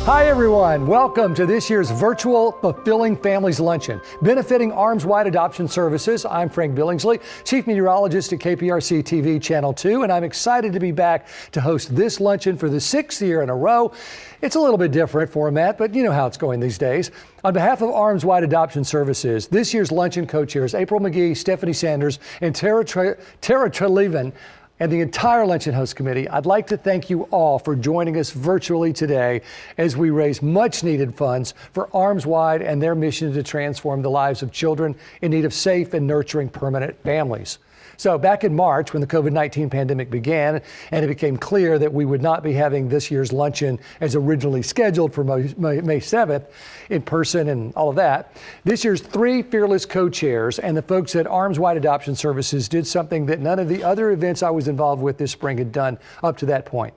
Hi everyone, welcome to this year's virtual Fulfilling Families Luncheon, benefiting Arms Wide Adoption Services. I'm Frank Billingsley, Chief Meteorologist at KPRC TV Channel 2, and I'm excited to be back to host this luncheon for the 6th year in a row. It's a little bit different format, but you know how it's going these days. On behalf of Arms Wide Adoption Services, this year's luncheon co-chairs April McGee, Stephanie Sanders, and Tara Treleaven, and the entire Luncheon Host Committee, I'd like to thank you all for joining us virtually today as we raise much needed funds for Arms Wide and their mission to transform the lives of children in need of safe and nurturing permanent families. So back in March, when the COVID-19 pandemic began and it became clear that we would not be having this year's luncheon as originally scheduled for May 7th in person and all of that, this year's three fearless co-chairs and the folks at Arms Wide Adoption Services did something that none of the other events I was involved with this spring had done up to that point.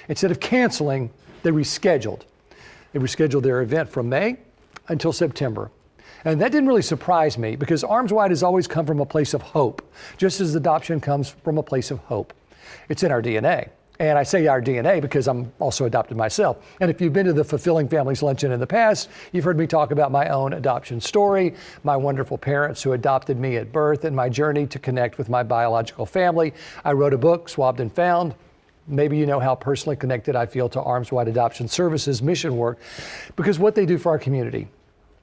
Instead of canceling, they rescheduled. They rescheduled their event from May until September. And that didn't really surprise me because Arms Wide has always come from a place of hope, just as adoption comes from a place of hope. It's in our DNA. And I say our DNA because I'm also adopted myself. And if you've been to the Fulfilling Families Luncheon in the past, you've heard me talk about my own adoption story, my wonderful parents who adopted me at birth, and my journey to connect with my biological family. I wrote a book, Swabbed and Found. Maybe you know how personally connected I feel to Arms Wide Adoption Services mission work because what they do for our community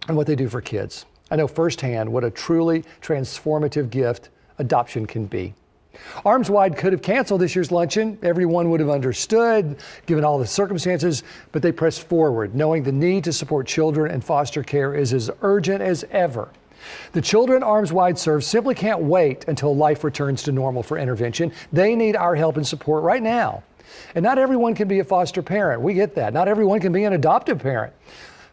and what they do for kids. I know firsthand what a truly transformative gift adoption can be. Arms Wide could have canceled this year's luncheon. Everyone would have understood, given all the circumstances, but they pressed forward, knowing the need to support children in foster care is as urgent as ever. The children Arms Wide serves simply can't wait until life returns to normal for intervention. They need our help and support right now. And not everyone can be a foster parent. We get that. Not everyone can be an adoptive parent.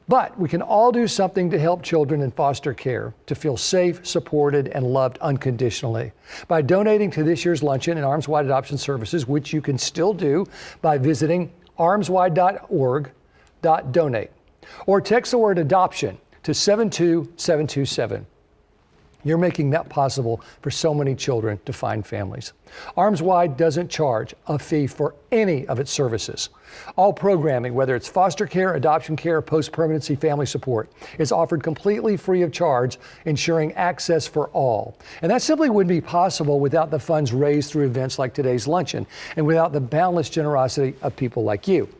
But we can all do something to help children in foster care to feel safe, supported, and loved unconditionally. By donating to this year's luncheon and Arms Wide Adoption Services, which you can still do by visiting armswide.org.donate, or text the word adoption to 72727. You're making that possible for so many children to find families. Arms Wide doesn't charge a fee for any of its services. All programming, whether it's foster care, adoption care, post-permanency family support, is offered completely free of charge, ensuring access for all. And that simply wouldn't be possible without the funds raised through events like today's luncheon and without the boundless generosity of people like you.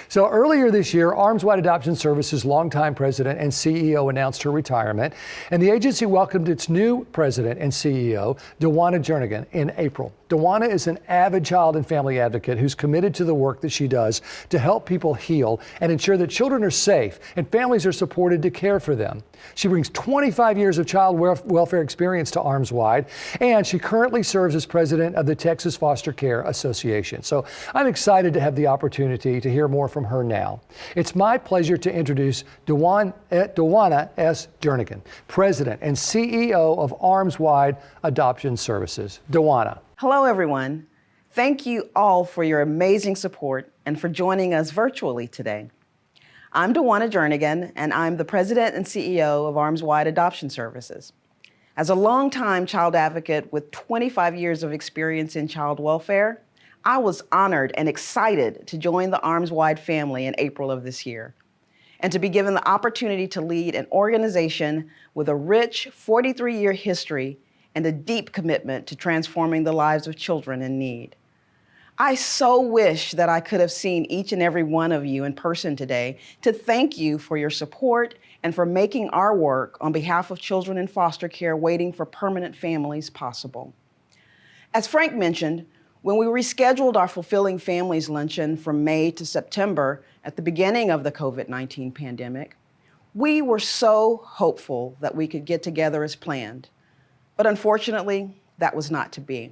So earlier this year, Arms Wide Adoption Services longtime president and CEO announced her retirement, and the agency welcomed its new president and CEO, Dwyer Jernigan, in April. Dwyer is an avid child and family advocate who's committed to the work that she does to help people heal and ensure that children are safe and families are supported to care for them. She brings 25 years of child welfare experience to Arms Wide, and she currently serves as president of the Texas Foster Care Association. So I'm excited to have the opportunity to hear more from her now. It's my pleasure to introduce Dwyer S. Jernigan, President and CEO of Arms Wide Adoption Services. Dwyer. Hello, everyone. Thank you all for your amazing support and for joining us virtually today. I'm Dwyer Jernigan, and I'm the President and CEO of Arms Wide Adoption Services. As a longtime child advocate with 25 years of experience in child welfare, I was honored and excited to join the Arms Wide family in April of this year, and to be given the opportunity to lead an organization with a rich 43-year history and a deep commitment to transforming the lives of children in need. I so wish that I could have seen each and every one of you in person today to thank you for your support and for making our work on behalf of children in foster care waiting for permanent families possible. As Frank mentioned, when we rescheduled our Fulfilling Families Luncheon from May to September at the beginning of the COVID-19 pandemic, we were so hopeful that we could get together as planned. But unfortunately, that was not to be.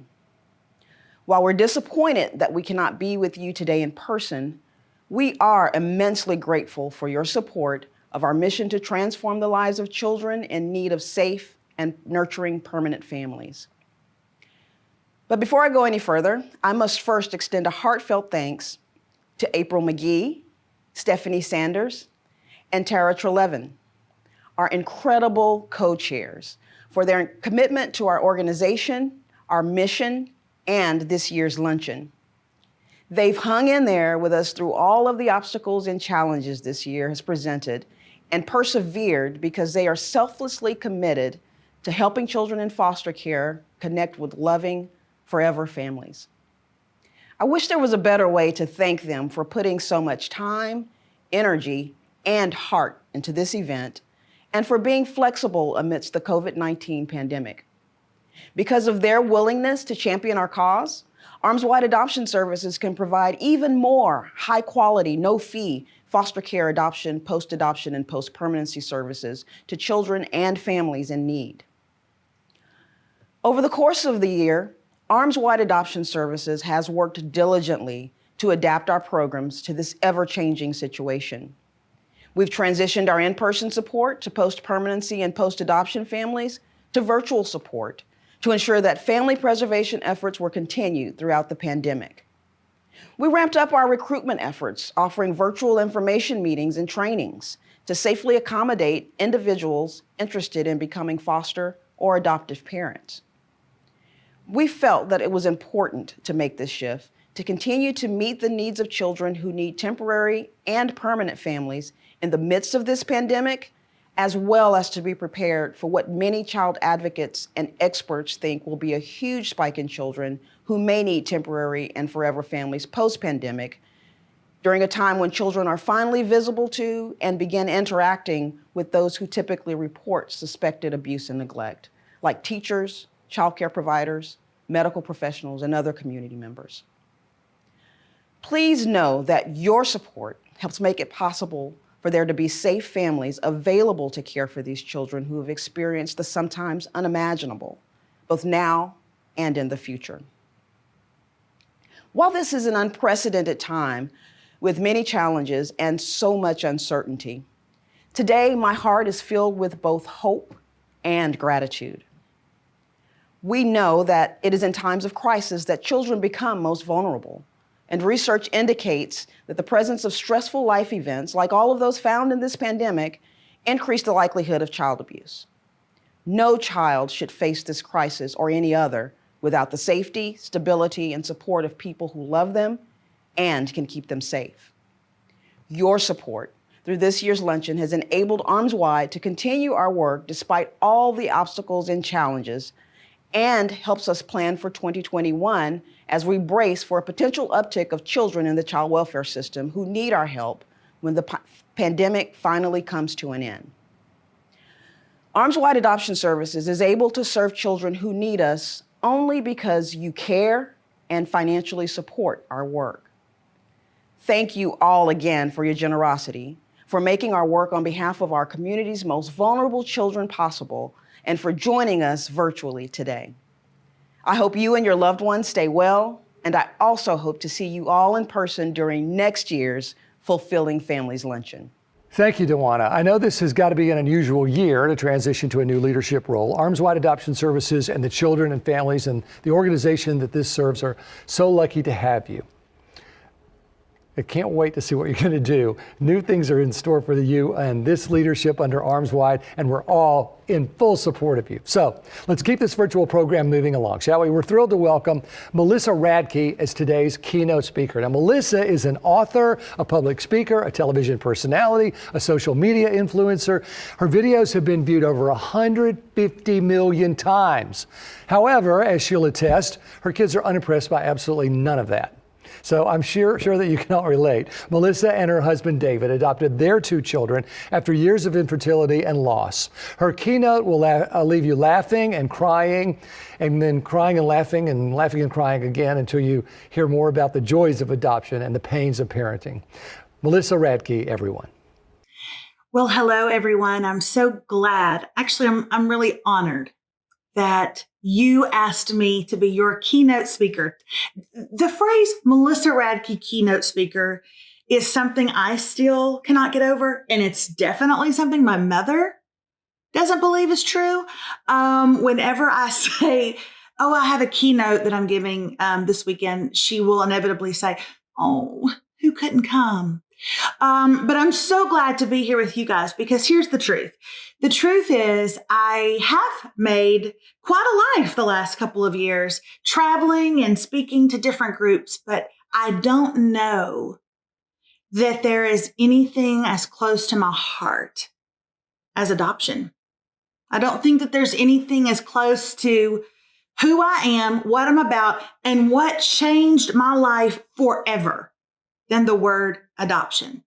While we're disappointed that we cannot be with you today in person, we are immensely grateful for your support of our mission to transform the lives of children in need of safe and nurturing permanent families. But before I go any further, I must first extend a heartfelt thanks to April McGee, Stephanie Sanders, and Tara Treleaven, our incredible co-chairs, for their commitment to our organization, our mission, and this year's luncheon. They've hung in there with us through all of the obstacles and challenges this year has presented and persevered because they are selflessly committed to helping children in foster care connect with loving, forever families. I wish there was a better way to thank them for putting so much time, energy, and heart into this event and for being flexible amidst the COVID-19 pandemic. Because of their willingness to champion our cause, Arms Wide Adoption Services can provide even more high-quality, no-fee foster care adoption, post-adoption, and post-permanency services to children and families in need. Over the course of the year, Arms Wide Adoption Services has worked diligently to adapt our programs to this ever-changing situation. We've transitioned our in-person support to post-permanency and post-adoption families to virtual support to ensure that family preservation efforts were continued throughout the pandemic. We ramped up our recruitment efforts, offering virtual information meetings and trainings to safely accommodate individuals interested in becoming foster or adoptive parents. We felt that it was important to make this shift to continue to meet the needs of children who need temporary and permanent families in the midst of this pandemic, as well as to be prepared for what many child advocates and experts think will be a huge spike in children who may need temporary and forever families post-pandemic, during a time when children are finally visible to and begin interacting with those who typically report suspected abuse and neglect, like teachers, child care providers, medical professionals, and other community members. Please know that your support helps make it possible for there to be safe families available to care for these children who have experienced the sometimes unimaginable, both now and in the future. While this is an unprecedented time with many challenges and so much uncertainty, today my heart is filled with both hope and gratitude. We know that it is in times of crisis that children become most vulnerable. And research indicates that the presence of stressful life events, like all of those found in this pandemic, increase the likelihood of child abuse. No child should face this crisis or any other without the safety, stability, and support of people who love them and can keep them safe. Your support through this year's luncheon has enabled Arms Wide to continue our work despite all the obstacles and challenges, and helps us plan for 2021 as we brace for a potential uptick of children in the child welfare system who need our help when the pandemic finally comes to an end. Arms Wide Adoption Services is able to serve children who need us only because you care and financially support our work. Thank you all again for your generosity, for making our work on behalf of our community's most vulnerable children possible, and for joining us virtually today. I hope you and your loved ones stay well, and I also hope to see you all in person during next year's Fulfilling Families Luncheon. Thank you, Dwana. I know this has got to be an unusual year to transition to a new leadership role. Arms Wide Adoption Services and the children and families and the organization that this serves are so lucky to have you. I can't wait to see what you're going to do. New things are in store for you and this leadership under Arms Wide, and we're all in full support of you. So let's keep this virtual program moving along, shall we? We're thrilled to welcome Melissa Radke as today's keynote speaker. Now, Melissa is an author, a public speaker, a television personality, a social media influencer. Her videos have been viewed over 150 million times. However, as she'll attest, her kids are unimpressed by absolutely none of that. So I'm sure that you can all relate. Melissa and her husband David adopted their 2 children after years of infertility and loss. Her keynote will leave you laughing and crying, and then crying and laughing and crying again until you hear more about the joys of adoption and the pains of parenting. Melissa Radke, everyone. Well, hello, everyone. I'm so glad. Actually, I'm really honored that you asked me to be your keynote speaker. The phrase Melissa Radke keynote speaker is something I still cannot get over. And it's definitely something my mother doesn't believe is true. Whenever I say, oh, I have a keynote that I'm giving this weekend, she will inevitably say, oh, who couldn't come? But I'm so glad to be here with you guys, because here's the truth. The truth is I have made quite a life the last couple of years traveling and speaking to different groups, but I don't know that there is anything as close to my heart as adoption. I don't think that there's anything as close to who I am, what I'm about, and what changed my life forever than the word adoption.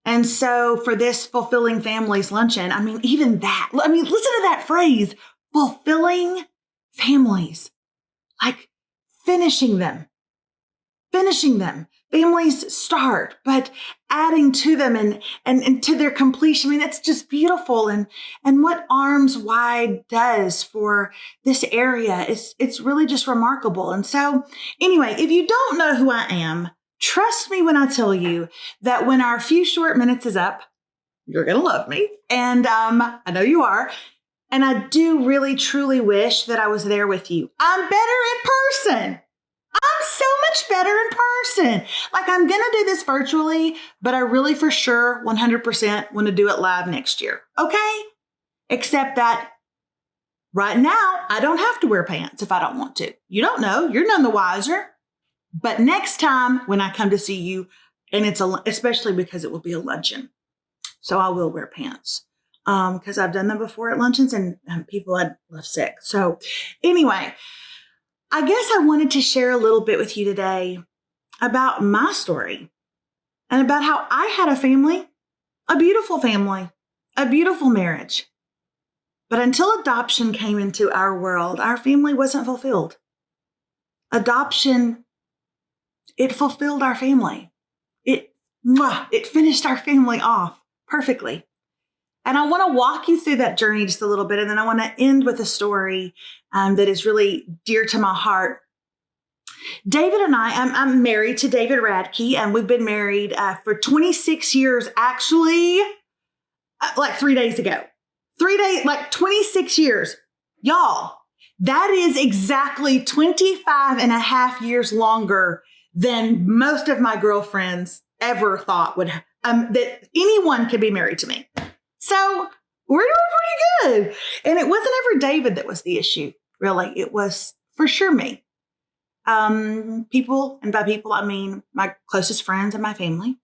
And so for this Fulfilling Families Luncheon, I mean, even that, I mean, listen to that phrase, fulfilling families, like finishing them. Families start, but adding to them and to their completion. I mean, that's just beautiful. And what Arms Wide does for this area it's really just remarkable. And so anyway, if you don't know who I am, trust me when I tell you that when our few short minutes is up, you're going to love me. And I know you are. And I do really, truly wish that I was there with you. I'm better in person. I'm so much better in person. Like, I'm going to do this virtually, but I really for sure 100% want to do it live next year. Okay? Except that right now, I don't have to wear pants if I don't want to. You don't know. You're none the wiser. But next time when I come to see you, and especially because it will be a luncheon, so I will wear pants because I've done them before at luncheons and people had left sick. So anyway, I guess I wanted to share a little bit with you today about my story and about how I had a family, a beautiful marriage. But until adoption came into our world, our family wasn't fulfilled. Adoption, it fulfilled our family. It finished our family off perfectly. And I want to walk you through that journey just a little bit. And then I want to end with a story that is really dear to my heart. David and I'm married to David Radke, and we've been married for 26 years, actually, like 3 days ago. 3 days, like 26 years. Y'all, that is exactly 25 and a half years longer than most of my girlfriends ever thought that anyone could be married to me. So we're doing pretty good. And it wasn't ever David that was the issue, really. It was for sure me. People, and by people, I mean my closest friends and my family,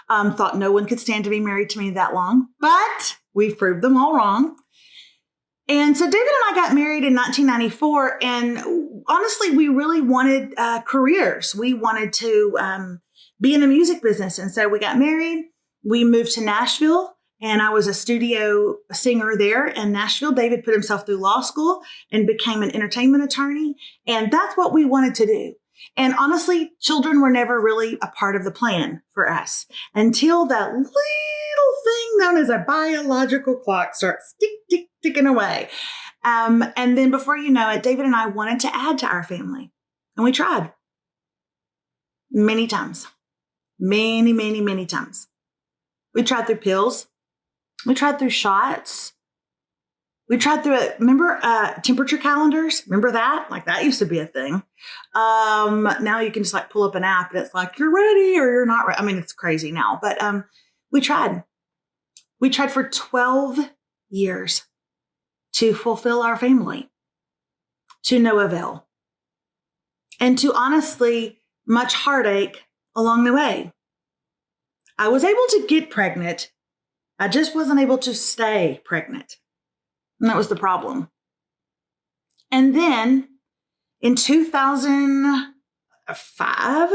thought no one could stand to be married to me that long. But we've proved them all wrong. And so David and I got married in 1994. And honestly, we really wanted careers. We wanted to be in the music business. And so we got married. We moved to Nashville. And I was a studio singer there in Nashville. David put himself through law school and became an entertainment attorney. And that's what we wanted to do. And honestly, children were never really a part of the plan for us until that little thing known as a biological clock starts ticking away. And then before you know it, David and I wanted to add to our family. And we tried many times, many times. We tried through pills. We tried through shots. We tried through remember temperature calendars? Remember that? Like that used to be a thing. Now you can just like pull up an app and it's like, you're ready or you're not ready. I mean, it's crazy now, but we tried. We tried for 12 years to fulfill our family, to no avail, and to honestly much heartache along the way. I was able to get pregnant. I just wasn't able to stay pregnant. And that was the problem. And then in 2005,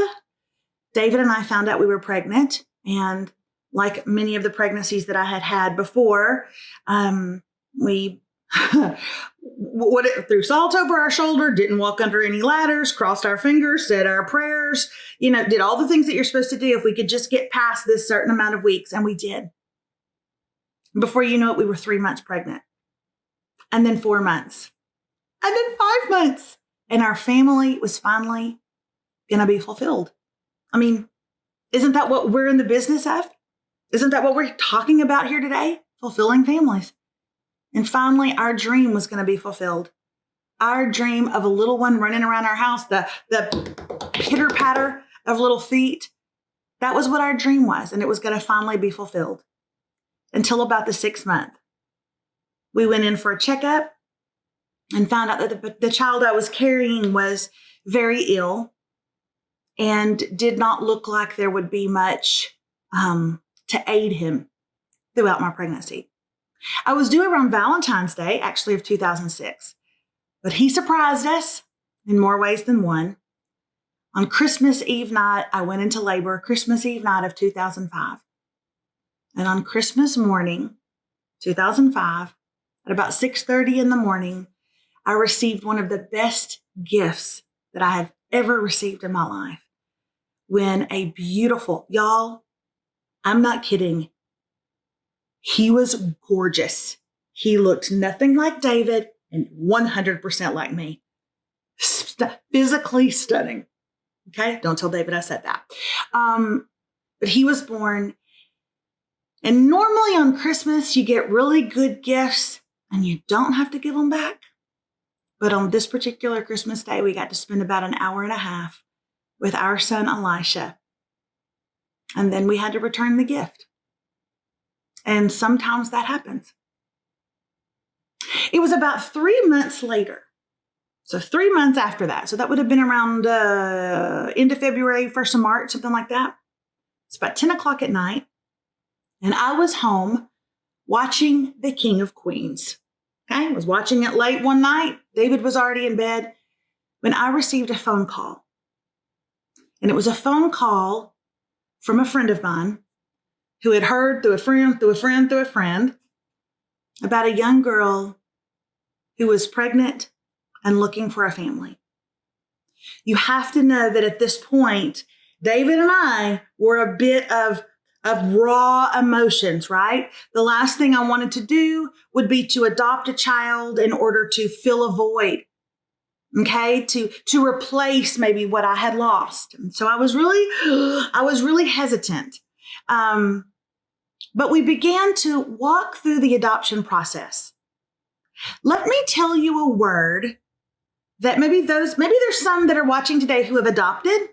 David and I found out we were pregnant. And like many of the pregnancies that I had had before, we threw salt over our shoulder, didn't walk under any ladders, crossed our fingers, said our prayers, did all the things that you're supposed to do if we could just get past this certain amount of weeks. And we did. Before you know it, we were 3 months pregnant. And then 4 months. And then 5 months. And our family was finally going to be fulfilled. I mean, isn't that what we're in the business of? Isn't that what we're talking about here today? Fulfilling families. And finally, our dream was going to be fulfilled. Our dream of a little one running around our house, the pitter-patter of little feet. That was what our dream was. And it was going to finally be fulfilled. Until about the 6th month. We went in for a checkup and found out that the child I was carrying was very ill and did not look like there would be much to aid him throughout my pregnancy. I was due around Valentine's Day, actually, of 2006, but he surprised us in more ways than one. On Christmas Eve night, I went into labor, Christmas Eve night of 2005. And on Christmas morning, 2005, at about 6:30 in the morning, I received one of the best gifts that I have ever received in my life. When a beautiful, y'all, I'm not kidding, he was gorgeous. He looked nothing like David and 100% like me. Physically stunning. Okay, don't tell David I said that. But he was born. And normally on Christmas, you get really good gifts and you don't have to give them back. But on this particular Christmas day, we got to spend about an hour and a half with our son, Elisha. And then we had to return the gift. And sometimes that happens. It was about 3 months later. So 3 months after that. So that would have been around end of February, 1st of March, something like that. It's about 10 o'clock at night. And I was home watching The King of Queens. Okay, I was watching it late one night. David was already in bed when I received a phone call. And it was a phone call from a friend of mine who had heard through a friend about a young girl who was pregnant and looking for a family. You have to know that at this point, David and I were a bit of raw emotions, right? The last thing I wanted to do would be to adopt a child in order to fill a void, okay? To replace maybe what I had lost. And so I was really hesitant. But we began to walk through the adoption process. Let me tell you a word that maybe there's some that are watching today who have adopted.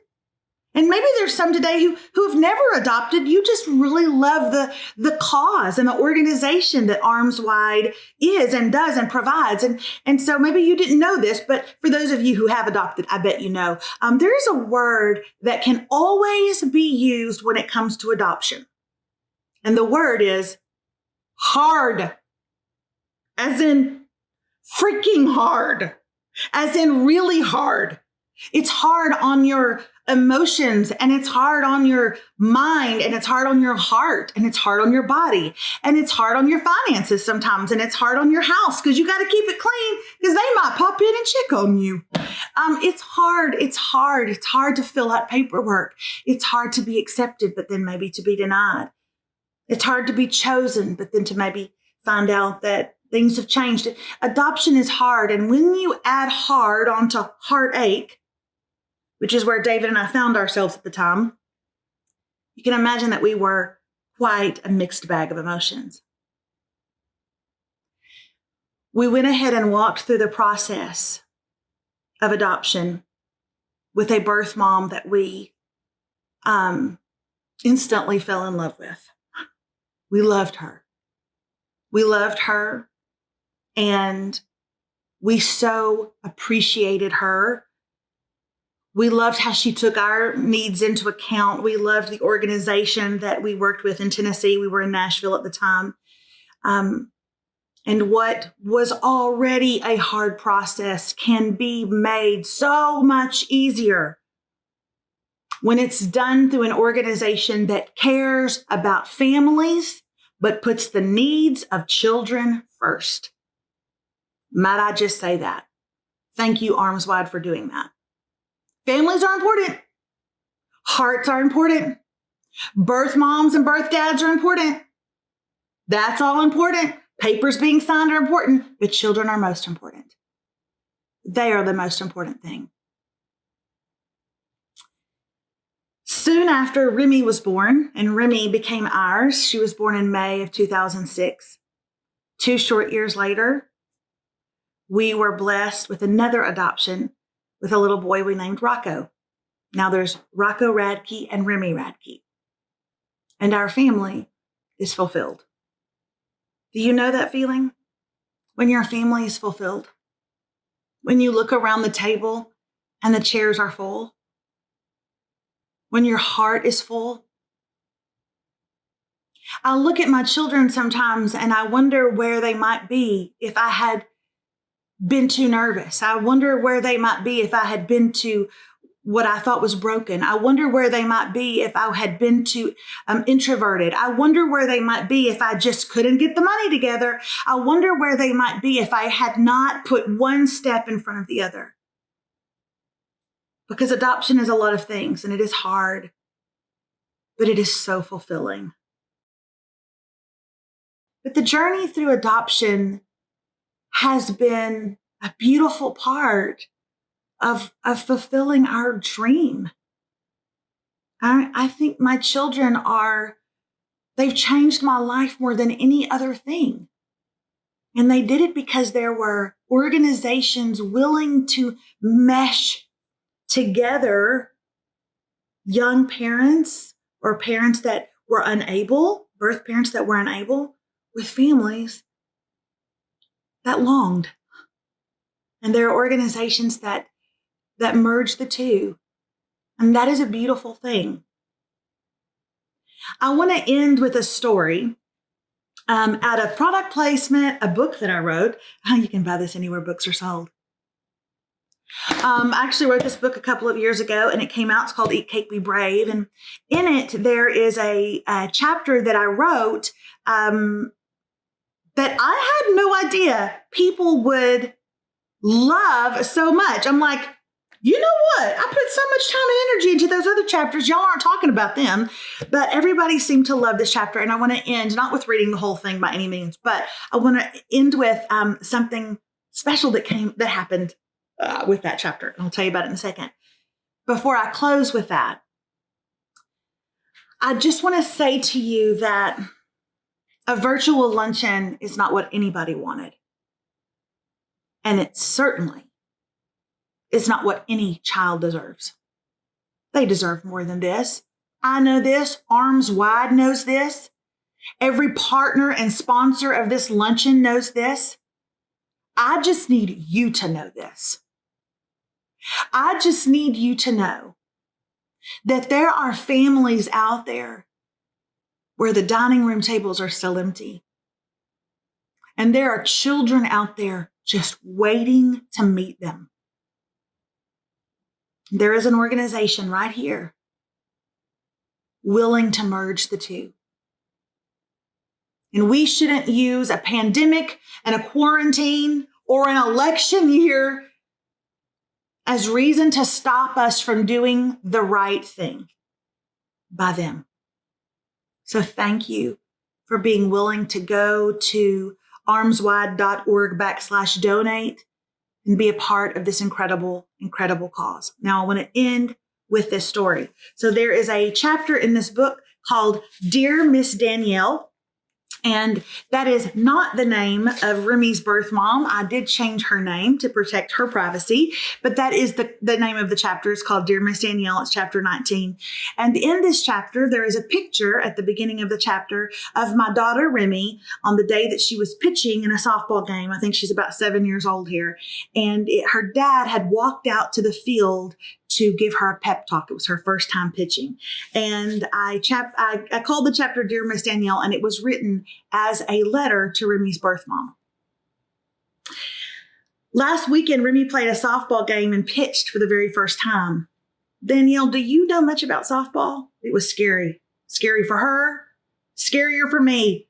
And maybe there's some today who have never adopted. You just really love the cause and the organization that Arms Wide is and does and provides. And so maybe you didn't know this, but for those of you who have adopted, I bet you know, there is a word that can always be used when it comes to adoption. And the word is hard, as in freaking hard, as in really hard. It's hard on your emotions, and it's hard on your mind, and it's hard on your heart, and it's hard on your body, and it's hard on your finances sometimes, and it's hard on your house because you got to keep it clean because they might pop in and check on you. It's hard. It's hard. It's hard to fill out paperwork. It's hard to be accepted, but then maybe to be denied. It's hard to be chosen, but then to maybe find out that things have changed. Adoption is hard. And when you add hard onto heartache, which is where David and I found ourselves at the time, you can imagine that we were quite a mixed bag of emotions. We went ahead and walked through the process of adoption with a birth mom that we instantly fell in love with. We loved her. We loved her, and we so appreciated her. We loved how she took our needs into account. We loved the organization that we worked with in Tennessee. We were in Nashville at the time. And what was already a hard process can be made so much easier when it's done through an organization that cares about families, but puts the needs of children first. Might I just say that? Thank you, Arms Wide, for doing that. Families are important. Hearts are important. Birth moms and birth dads are important. That's all important. Papers being signed are important, but children are most important. They are the most important thing. Soon after, Remy was born, and Remy became ours. She was born in May of 2006. 2 short years later, we were blessed with another adoption with a little boy we named Rocco. Now there's Rocco Radke and Remy Radke. And our family is fulfilled. Do you know that feeling? When your family is fulfilled? When you look around the table and the chairs are full? when your heart is full. I look at my children sometimes and I wonder where they might be if I had been too nervous. I wonder where they might be if I had been too what I thought was broken. I wonder where they might be if I had been too introverted. I wonder where they might be if I just couldn't get the money together. I wonder where they might be if I had not put one step in front of the other. Because adoption is a lot of things and it is hard, but it is so fulfilling. But the journey through adoption has been a beautiful part of fulfilling our dream. I think my children they've changed my life more than any other thing. And they did it because there were organizations willing to mesh together young parents or parents that were unable, birth parents that were unable, with families that longed. And there are organizations that merge the two. And that is a beautiful thing. I want to end with a story out of product placement, a book that I wrote. You can buy this anywhere books are sold. I actually wrote this book a couple of years ago and it came out. It's called Eat Cake, Be Brave. And in it, there is a chapter that I wrote that I had no idea people would love so much. I'm like, you know what? I put so much time and energy into those other chapters. Y'all aren't talking about them. But everybody seemed to love this chapter. And I want to end, not with reading the whole thing by any means, but I want to end with something special that happened with that chapter. And I'll tell you about it in a second. Before I close with that, I just want to say to you that a virtual luncheon is not what anybody wanted. And it certainly is not what any child deserves. They deserve more than this. I know this. Arms Wide knows this. Every partner and sponsor of this luncheon knows this. I just need you to know this. I just need you to know that there are families out there where the dining room tables are still empty. And there are children out there just waiting to meet them. There is an organization right here willing to merge the two. And we shouldn't use a pandemic and a quarantine or an election year as reason to stop us from doing the right thing by them. So thank you for being willing to go to armswide.org/donate and be a part of this incredible, incredible cause. Now I want to end with this story. So there is a chapter in this book called Dear Miss Danielle. And that is not the name of Remy's birth mom. I did change her name to protect her privacy, but that is the name of the chapter. It's called Dear Miss Danielle. It's chapter 19. And in this chapter, there is a picture at the beginning of the chapter of my daughter, Remy, on the day that she was pitching in a softball game. I think she's about 7 years old here. And her dad had walked out to the field to give her a pep talk. It was her first time pitching. And I called the chapter Dear Miss Danielle, and it was written as a letter to Remy's birth mom. Last weekend, Remy played a softball game and pitched for the very first time. Danielle, do you know much about softball? It was scary. Scary for her, scarier for me.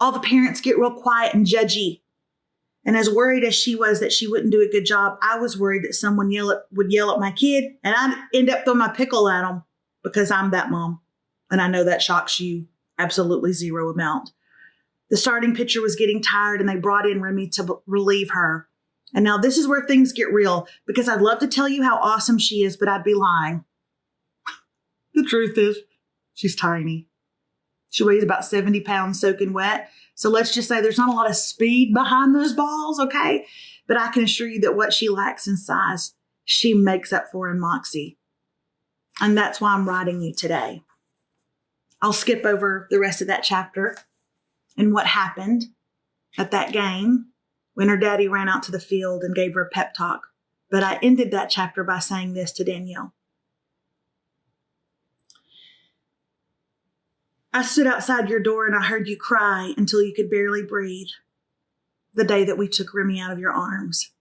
All the parents get real quiet and judgy. And as worried as she was that she wouldn't do a good job, I was worried that someone would yell at my kid and I'd end up throwing my pickle at them because I'm that mom. And I know that shocks you absolutely zero amount. The starting pitcher was getting tired and they brought in Remy to relieve her. And now this is where things get real because I'd love to tell you how awesome she is, but I'd be lying. The truth is, she's tiny. She weighs about 70 pounds soaking wet. So let's just say there's not a lot of speed behind those balls, okay? But I can assure you that what she lacks in size, she makes up for in moxie. And that's why I'm writing you today. I'll skip over the rest of that chapter and what happened at that game when her daddy ran out to the field and gave her a pep talk. But I ended that chapter by saying this to Danielle. I stood outside your door and I heard you cry until you could barely breathe the day that we took Remy out of your arms.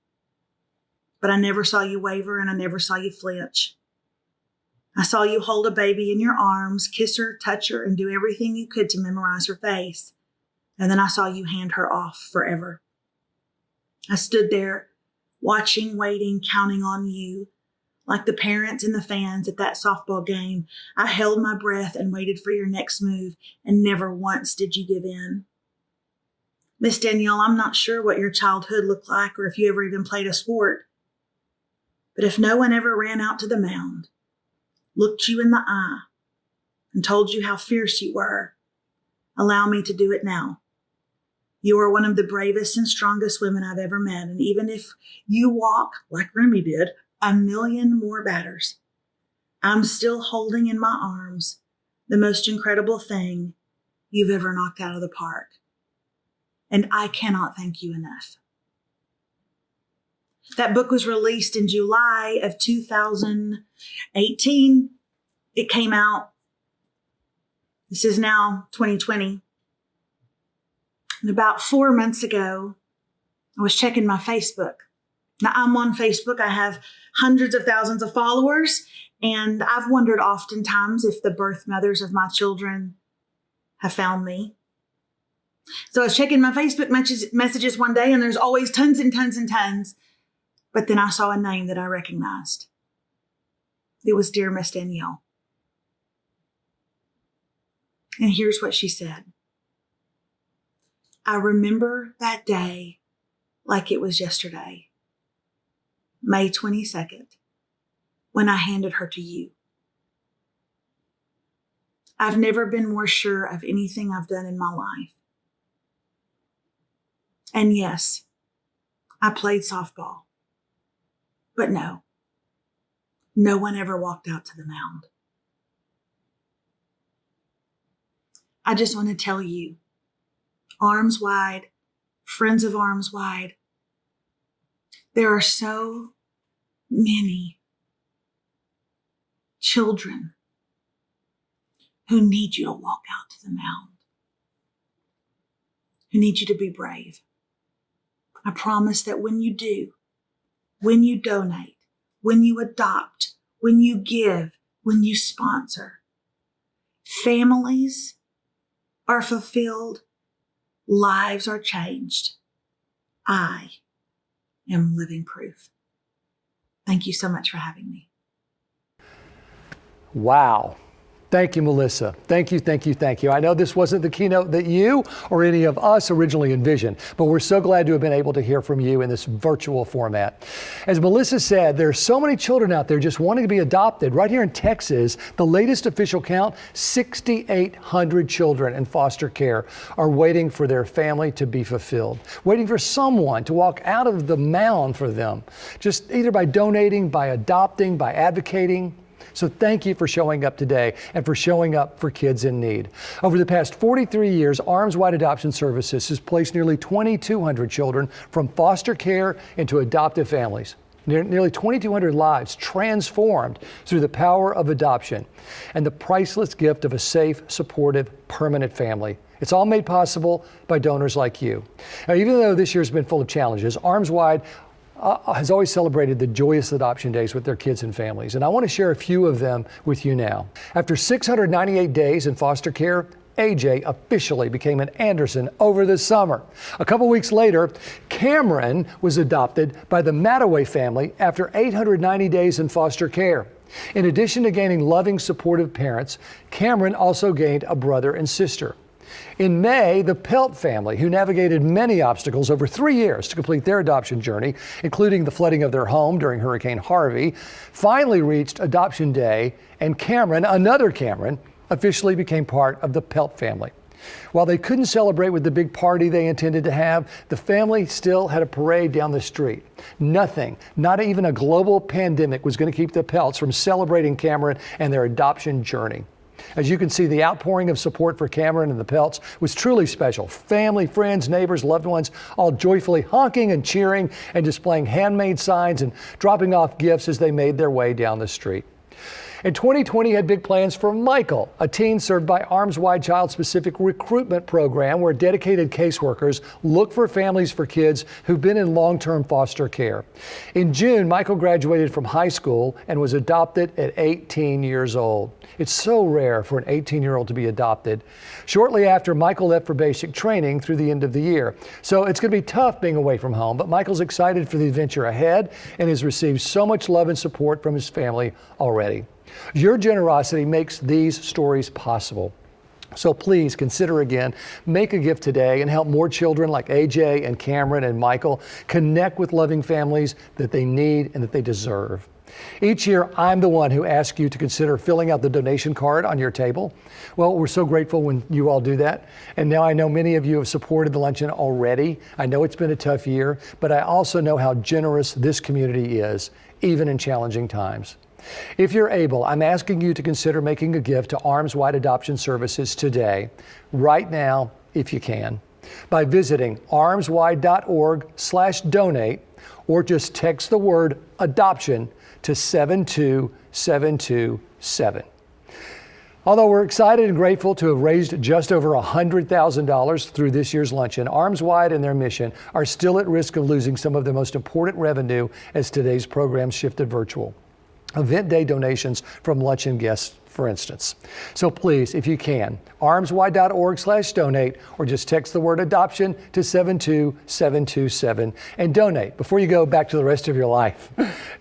But I never saw you waver and I never saw you flinch. I saw you hold a baby in your arms, kiss her, touch her, and do everything you could to memorize her face. And then I saw you hand her off forever. I stood there, watching, waiting, counting on you. Like the parents and the fans at that softball game, I held my breath and waited for your next move, and never once did you give in. Miss Danielle, I'm not sure what your childhood looked like or if you ever even played a sport. But if no one ever ran out to the mound, looked you in the eye, and told you how fierce you were, allow me to do it now. You are one of the bravest and strongest women I've ever met, and even if you walk, like Remy did, 1,000,000 more batters, I'm still holding in my arms the most incredible thing you've ever knocked out of the park. And I cannot thank you enough. That book was released in July of 2018. It came out. This is now 2020. And about 4 months ago, I was checking my Facebook. Now, I'm on Facebook. I have hundreds of thousands of followers, and I've wondered oftentimes if the birth mothers of my children have found me. So I was checking my Facebook messages one day, and there's always tons and tons and tons. But then I saw a name that I recognized. It was Dear Miss Danielle. And here's what she said. I remember that day like it was yesterday. May 22nd, when I handed her to you. I've never been more sure of anything I've done in my life. And yes, I played softball. But no one ever walked out to the mound. I just want to tell you, Arms Wide, friends of Arms Wide, there are so many children who need you to walk out to the mound, who need you to be brave. I promise that when you do, when you donate, when you adopt, when you give, when you sponsor, families are fulfilled, lives are changed. I am living proof. Thank you so much for having me. Wow. Thank you, Melissa. Thank you, thank you, thank you. I know this wasn't the keynote that you or any of us originally envisioned, but we're so glad to have been able to hear from you in this virtual format. As Melissa said, there are so many children out there just wanting to be adopted. Right here in Texas, the latest official count, 6,800 children in foster care are waiting for their family to be fulfilled, waiting for someone to walk out of the mound for them, just either by donating, by adopting, by advocating. So thank you for showing up today and for showing up for kids in need. Over the past 43 years, Arms Wide Adoption Services has placed nearly 2,200 children from foster care into adoptive families. Nearly 2,200 lives transformed through the power of adoption and the priceless gift of a safe, supportive, permanent family. It's all made possible by donors like you. Now, even though this year's been full of challenges, Arms Wide has always celebrated the joyous adoption days with their kids and families. And I want to share a few of them with you now. After 698 days in foster care, AJ officially became an Anderson over the summer. A couple weeks later, Cameron was adopted by the Mattaway family after 890 days in foster care. In addition to gaining loving, supportive parents, Cameron also gained a brother and sister. In May, the Pelt family, who navigated many obstacles over 3 years to complete their adoption journey, including the flooding of their home during Hurricane Harvey, finally reached Adoption Day, and Cameron, another Cameron, officially became part of the Pelt family. While they couldn't celebrate with the big party they intended to have, the family still had a parade down the street. Nothing, not even a global pandemic, was going to keep the Pelts from celebrating Cameron and their adoption journey. As you can see, the outpouring of support for Cameron and the Pelts was truly special. Family, friends, neighbors, loved ones, all joyfully honking and cheering and displaying handmade signs and dropping off gifts as they made their way down the street. And 2020 had big plans for Michael, a teen served by Arms Wide Child-Specific Recruitment Program, where dedicated caseworkers look for families for kids who've been in long-term foster care. In June, Michael graduated from high school and was adopted at 18 years old. It's so rare for an 18-year-old to be adopted. Shortly after, Michael left for basic training through the end of the year. So it's going to be tough being away from home, but Michael's excited for the adventure ahead and has received so much love and support from his family already. Your generosity makes these stories possible. So please consider again, make a gift today and help more children like AJ and Cameron and Michael connect with loving families that they need and that they deserve. Each year, I'm the one who asks you to consider filling out the donation card on your table. Well, we're so grateful when you all do that. And now I know many of you have supported the luncheon already. I know it's been a tough year, but I also know how generous this community is, even in challenging times. If you're able, I'm asking you to consider making a gift to Arms Wide Adoption Services today, right now, if you can, by visiting armswide.org/donate, or just text the word adoption to 72727. Although we're excited and grateful to have raised just over $100,000 through this year's luncheon, Arms Wide and their mission are still at risk of losing some of their most important revenue as today's program shifted virtual. Event day donations from luncheon guests, for instance. So please, if you can, armswide.org/donate, or just text the word adoption to 72727 and donate before you go back to the rest of your life.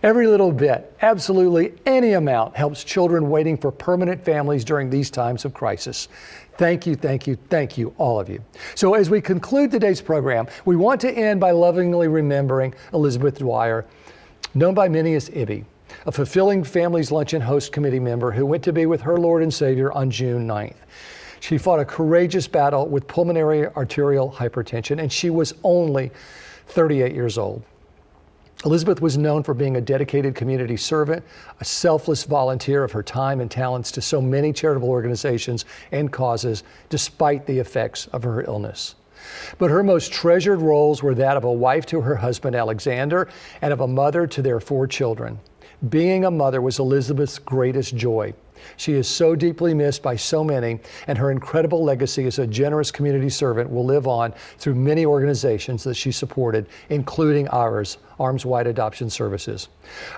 Every little bit, absolutely any amount, helps children waiting for permanent families during these times of crisis. Thank you, thank you, thank you, all of you. So as we conclude today's program, we want to end by lovingly remembering Elizabeth Dwyer, known by many as Ibby, a Fulfilling Families Luncheon Host Committee member who went to be with her Lord and Savior on June 9th. She fought a courageous battle with pulmonary arterial hypertension, and she was only 38 years old. Elizabeth was known for being a dedicated community servant, a selfless volunteer of her time and talents to so many charitable organizations and causes, despite the effects of her illness. But her most treasured roles were that of a wife to her husband, Alexander, and of a mother to their 4 children. Being a mother was Elizabeth's greatest joy. She is so deeply missed by so many, and her incredible legacy as a generous community servant will live on through many organizations that she supported, including ours, Arms Wide Adoption Services.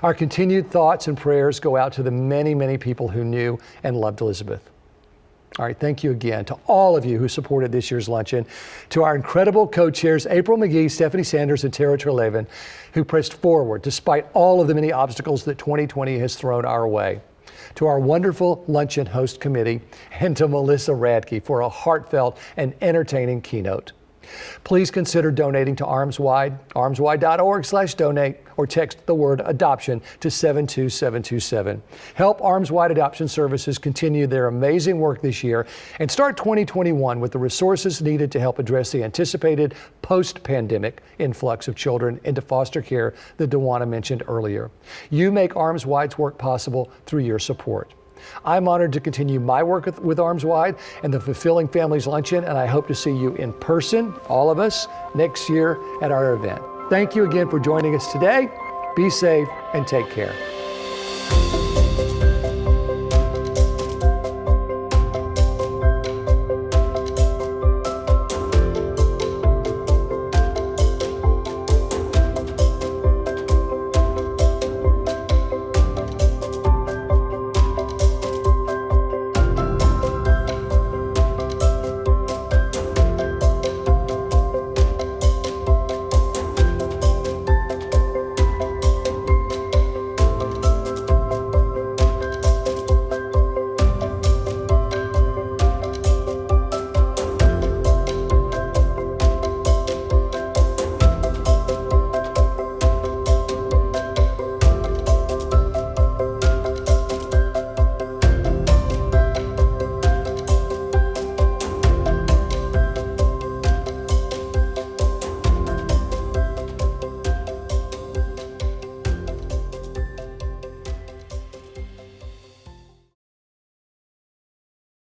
Our continued thoughts and prayers go out to the many, many people who knew and loved Elizabeth. All right, thank you again to all of you who supported this year's luncheon, to our incredible co-chairs, April McGee, Stephanie Sanders, and Tara Treleaven, who pressed forward despite all of the many obstacles that 2020 has thrown our way, to our wonderful luncheon host committee, and to Melissa Radke for a heartfelt and entertaining keynote. Please consider donating to Arms Wide, armswide.org/donate, or text the word adoption to 72727. Help Arms Wide Adoption Services continue their amazing work this year and start 2021 with the resources needed to help address the anticipated post-pandemic influx of children into foster care that Dewana mentioned earlier. You make Arms Wide's work possible through your support. I'm honored to continue my work with Arms Wide and the Fulfilling Families Luncheon, and I hope to see you in person, all of us, next year at our event. Thank you again for joining us today. Be safe and take care.